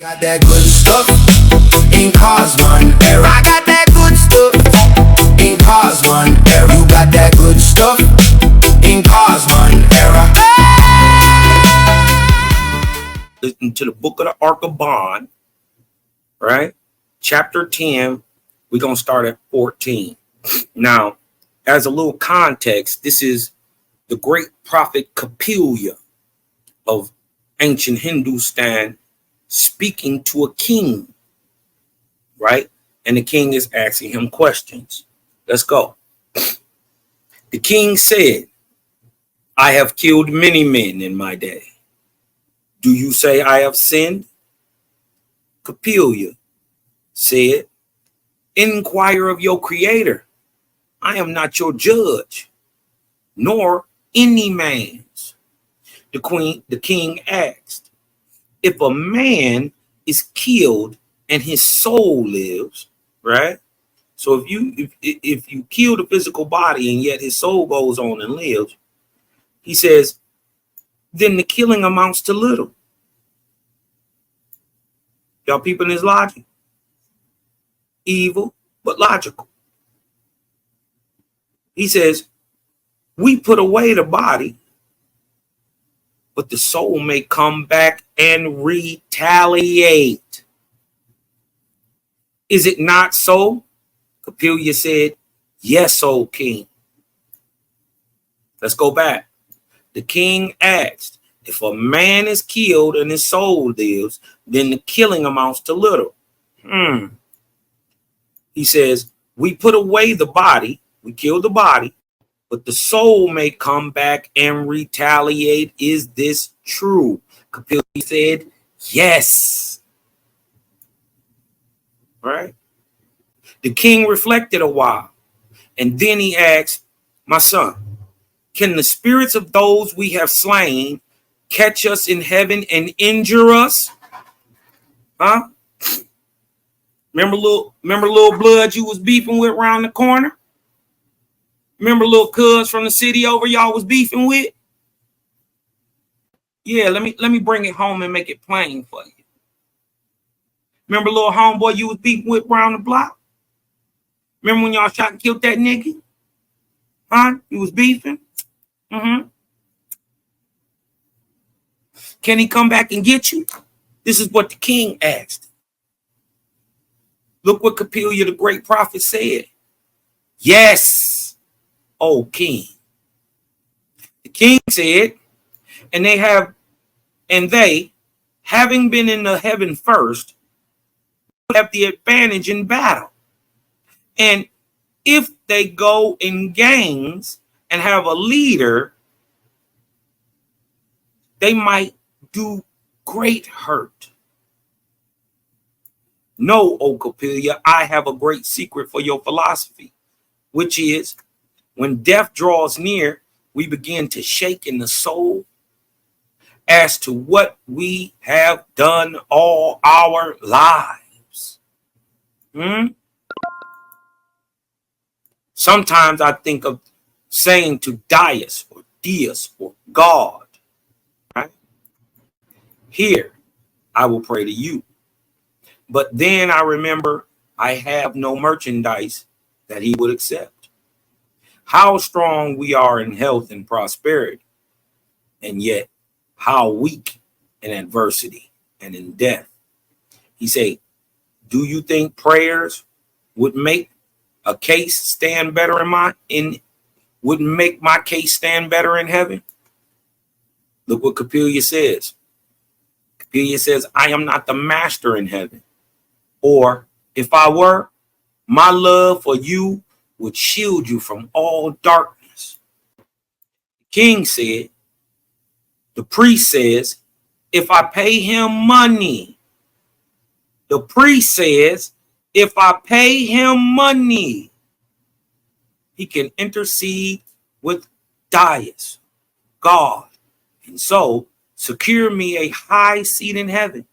Got that good stuff in Kosmon Cal. I got that good stuff in Kosmon Cal. You got that good stuff in Kosmon Cal. Listen to the book of the Ark of Bond, right? Chapter 10, we're going to start at 14. Now, as a little context, this is the great prophet Kapilya of ancient Hindustan speaking to a king, right? And the king is asking him questions. Let's go. The king said, I have killed many men in my day. Do you say I have sinned? Kapilya said, inquire of your creator. I am not your judge, nor any man's. The king asked, if a man is killed and his soul lives, right? So if you kill the physical body and yet his soul goes on and lives, he says, then the killing amounts to little. Y'all peeping his logic? Evil, but logical. He says, we put away the body, but the soul may come back and retaliate. Is it not so? Kapilya said, yes, O king. Let's go back. The king asked, if a man is killed and his soul lives, then the killing amounts to little. He says, we put away the body, we kill the body, but the soul may come back and retaliate. Is this true? Kapilya said, yes. Right? The king reflected a while, and then he asked, my son, can the spirits of those we have slain catch us in heaven and injure us? Huh? Remember little blood you was beefing with around the corner? Remember little cuz from the city over y'all was beefing with? Yeah, let me bring it home and make it plain for you. Remember little homeboy you was beefing with around the block? Remember when y'all shot and killed that nigga? Huh? You was beefing? Can he come back and get you? This is what the king asked. Look what Kapilya the great prophet said. Yes, O king. The king said, and they, having been in the heaven first, have the advantage in battle. And if they go in gangs and have a leader, they might do great hurt. No, O Kapilya, I have a great secret for your philosophy, which is when death draws near, we begin to shake in the soul as to what we have done all our lives. Sometimes I think of saying to Deus or Deus or God, right? Here, I will pray to you. But then I remember I have no merchandise that he would accept. How strong we are in health and prosperity, and yet how weak in adversity and in death. He said, do you think prayers would make a case stand better wouldn't make my case stand better in heaven? Look what Kapilya says. Kapilya says, I am not the master in heaven. Or if I were, my love for you would shield you from all darkness. The king said, the priest says, if I pay him money, the priest says, if I pay him money, he can intercede with Deus, God, and so secure me a high seat in heaven.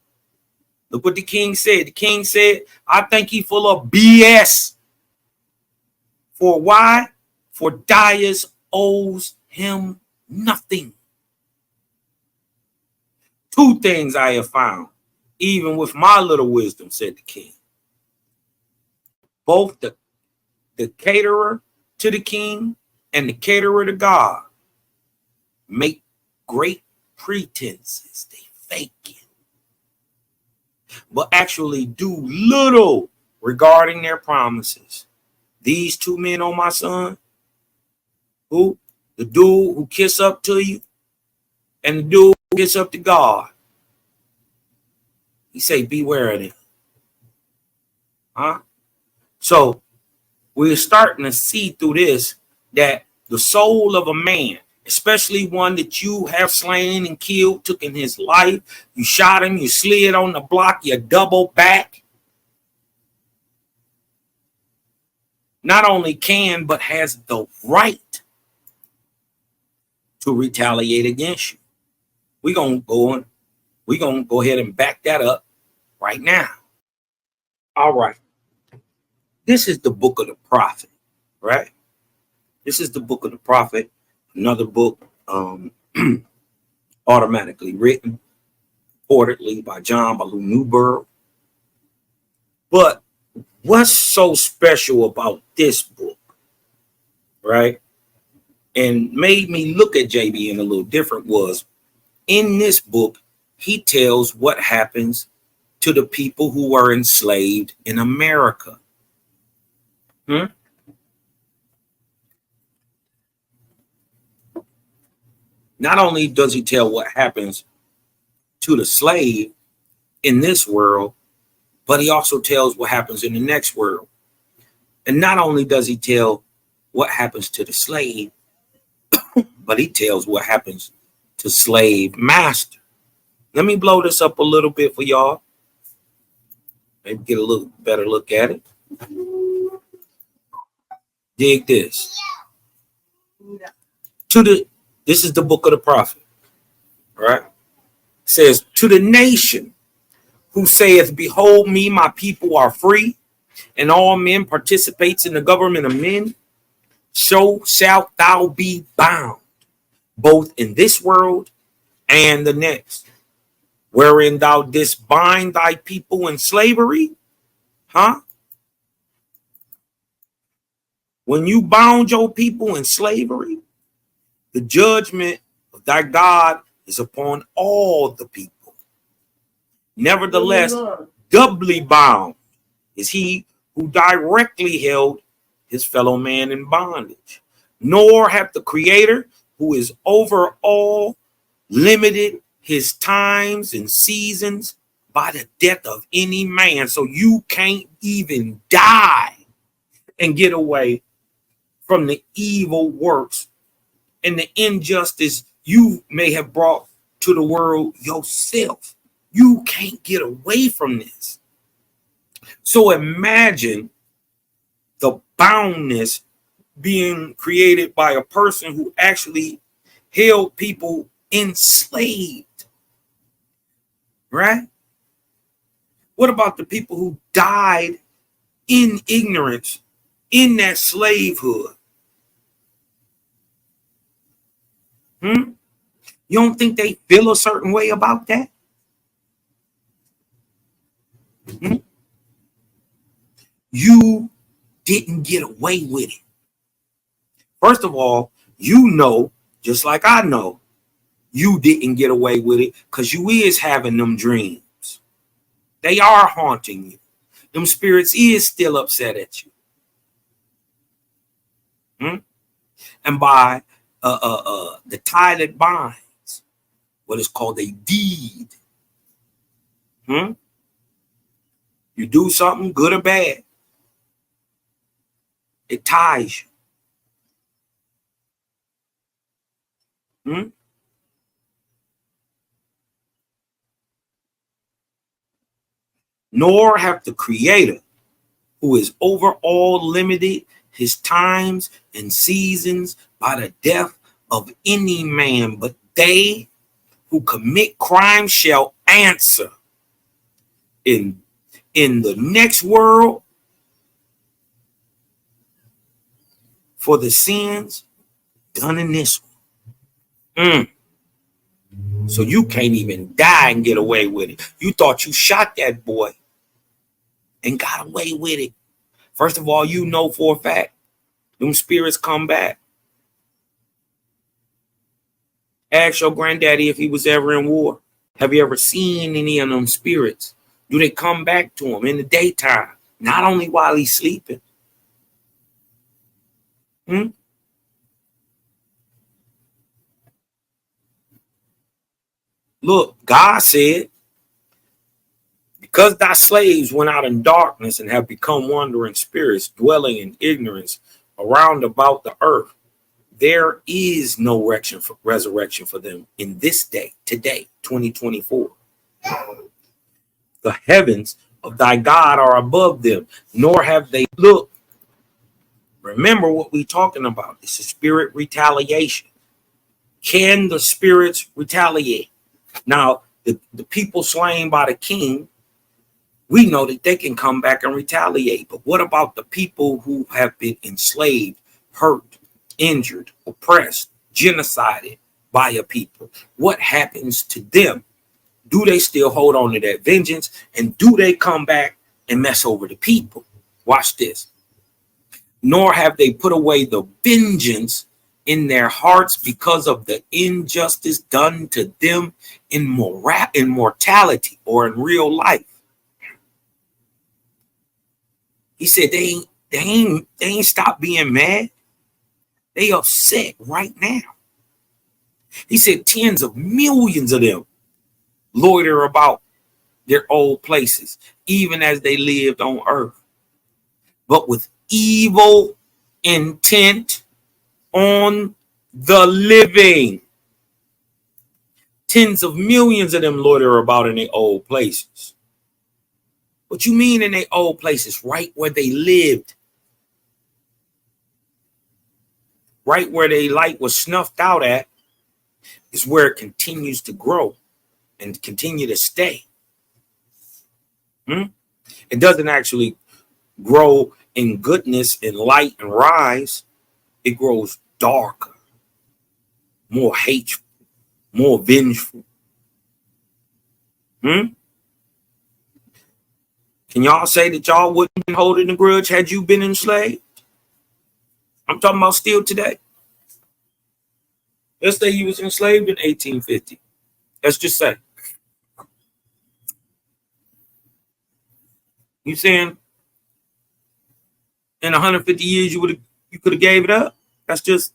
Look what the king said. The king said, I think he's full of BS. For why? For Deus owes him nothing. Two things I have found. even with my little wisdom, said the king. Both the caterer to the king and the caterer to God make great pretenses. They fake it, but actually do little regarding their promises. These two men, oh my son, who the dude who kiss up to you and the dude who kiss up to God, he say, beware of them. Huh? So we're starting to see through this that the soul of a man, especially one that you have slain and killed, took in his life, you shot him, you slid on the block, you double back, not only can, but has the right to retaliate against you. We're going to go ahead and back that up right now. All right. This is the book of the prophet, right? This is the book of the prophet, another book automatically written, reportedly by John Baloo Newberg. But what's so special about this book, right? And made me look at JBN a little different was, in this book, he tells what happens to the people who were enslaved in America. Not only does he tell what happens to the slave in this world, but he also tells what happens in the next world. And not only does he tell what happens to the slave, but he tells what happens to slave master. Let me blow this up a little bit for y'all. Maybe get a little better look at it. Dig this. This is the book of the prophet, right? It says, to the nation who saith, behold me, my people are free, and all men participates in the government of men, so shalt thou be bound, both in this world and the next, wherein thou didst bind thy people in slavery. When you bound your people in slavery, the judgment of thy God is upon all the people. Nevertheless, doubly bound is he who directly held his fellow man in bondage. Nor hath the Creator, who is over all, limited his times and seasons by the death of any man. So you can't even die and get away from the evil works and the injustice you may have brought to the world yourself. You can't get away from this. So imagine the boundness being created by a person who actually held people enslaved, right? What about the people who died in ignorance in that slavehood? You don't think they feel a certain way about that? You didn't get away with it. First of all, you know, just like I know, you didn't get away with it because you is having them dreams. They are haunting you. Them spirits is still upset at you. And by the tie that binds, what is called a deed. You do something good or bad, it ties you. Nor hath the Creator, who is over all, limited his times and seasons by the death of any man, but they who commit crime shall answer in the next world for the sins done in this one. So you can't even die and get away with it. You thought you shot that boy and got away with it. First of all, you know for a fact, them spirits come back. Ask your granddaddy if he was ever in war. Have you ever seen any of them spirits? Do they come back to him in the daytime? Not only while he's sleeping. Look, God said, because thy slaves went out in darkness and have become wandering spirits, dwelling in ignorance around about the earth, there is no resurrection for them in this day, today, 2024. The heavens of thy God are above them, nor have they looked. Remember what we're talking about. It's a spirit retaliation. Can the spirits retaliate? Now, the people slain by the king, we know that they can come back and retaliate. But what about the people who have been enslaved, hurt, injured, oppressed, genocided by a people? What happens to them? Do they still hold on to that vengeance? And do they come back and mess over the people? Watch this. Nor have they put away the vengeance in their hearts because of the injustice done to them in mortality or in real life. He said they ain't stopped being mad. They upset right now. He said tens of millions of them loiter about their old places, even as they lived on earth, but with evil intent on the living. Tens of millions of them loiter about in their old places. What you mean in their old places? Right where they lived. Right where their light was snuffed out at is where it continues to grow and continue to stay. It doesn't actually grow in goodness and light and rise. It grows darker, more hateful, more vengeful. Can y'all say that y'all wouldn't have been holding a grudge had you been enslaved? I'm talking about still today. Let's say you was enslaved in 1850. Let's just say. You saying in 150 years you could have gave it up? That's just,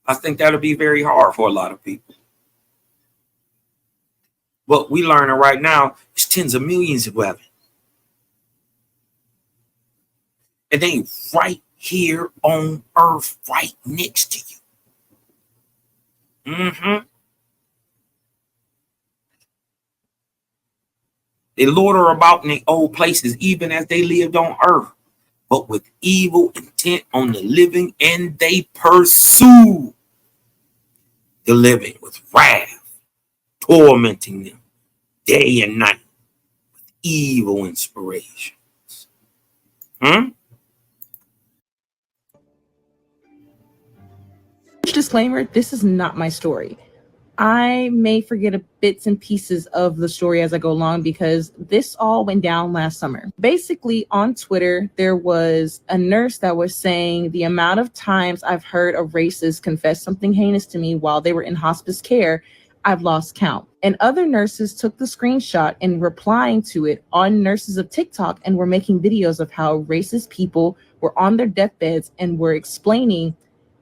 I think that'll be very hard for a lot of people. But we learning right now, it's tens of millions of women. And they right here on earth, right next to you. They loiter about in their old places, even as they lived on earth, but with evil intent on the living, and they pursue the living with wrath, tormenting them day and night with evil inspirations. Disclaimer, this is not my story. I may forget bits and pieces of the story as I go along because this all went down last summer. Basically, on Twitter, there was a nurse that was saying the amount of times I've heard a racist confess something heinous to me while they were in hospice care, I've lost count. And other nurses took the screenshot and replying to it on Nurses of TikTok and were making videos of how racist people were on their deathbeds and were explaining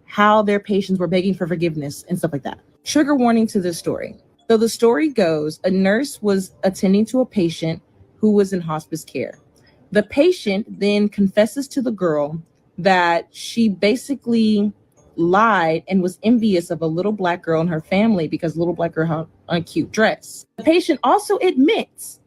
how their patients were begging for forgiveness and stuff like that. Trigger warning to this story. So the story goes, a nurse was attending to a patient who was in hospice care. The patient then confesses to the girl that she basically lied and was envious of a little black girl in her family because the little black girl had a cute dress. The patient also admits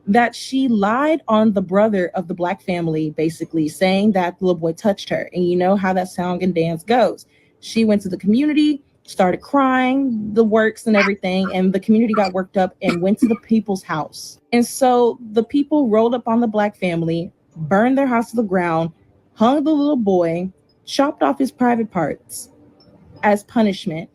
that she lied on the brother of the black family, basically saying that the little boy touched her. And you know how that song and dance goes. She went to the community, started crying, the works and everything, and the community got worked up and went to the people's house. And so the people rolled up on the black family, burned their house to the ground, hung the little boy, chopped off his private parts, as punishment,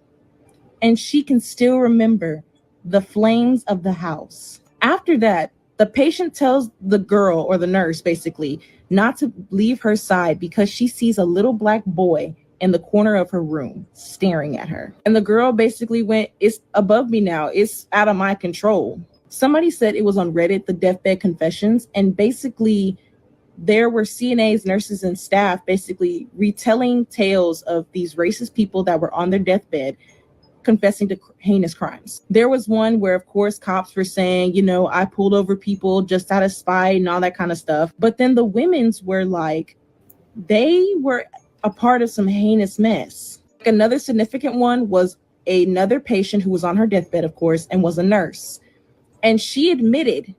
and she can still remember the flames of the house. After that, the patient tells the girl, or the nurse basically, not to leave her side because she sees a little black boy in the corner of her room staring at her. And the girl basically went, "It's above me now. It's out of my control." Somebody said it was on Reddit, the deathbed confessions, and basically there were CNAs, nurses, and staff basically retelling tales of these racist people that were on their deathbed confessing to heinous crimes. There was one where, of course, cops were saying, you know, I pulled over people just out of spite and all that kind of stuff. But then the women's were like, they were a part of some heinous mess. Another significant one was another patient who was on her deathbed, of course, and was a nurse. And she admitted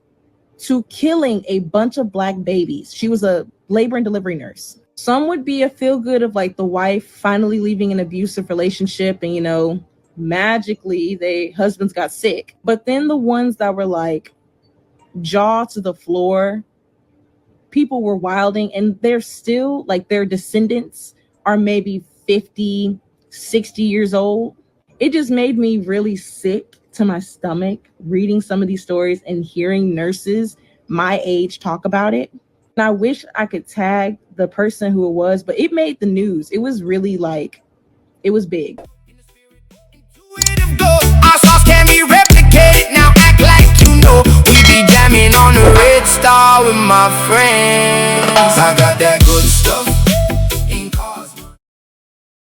to killing a bunch of black babies. She was a labor and delivery nurse. Some would be a feel good of like the wife finally leaving an abusive relationship and, you know, magically their husbands got sick. But then the ones that were like jaw to the floor, people were wilding, and they're still like, their descendants are maybe 50, 60 years old. It just made me really sick to my stomach reading some of these stories and hearing nurses my age talk about it. And I wish I could tag the person who it was, but it made the news. It was really like, it was big.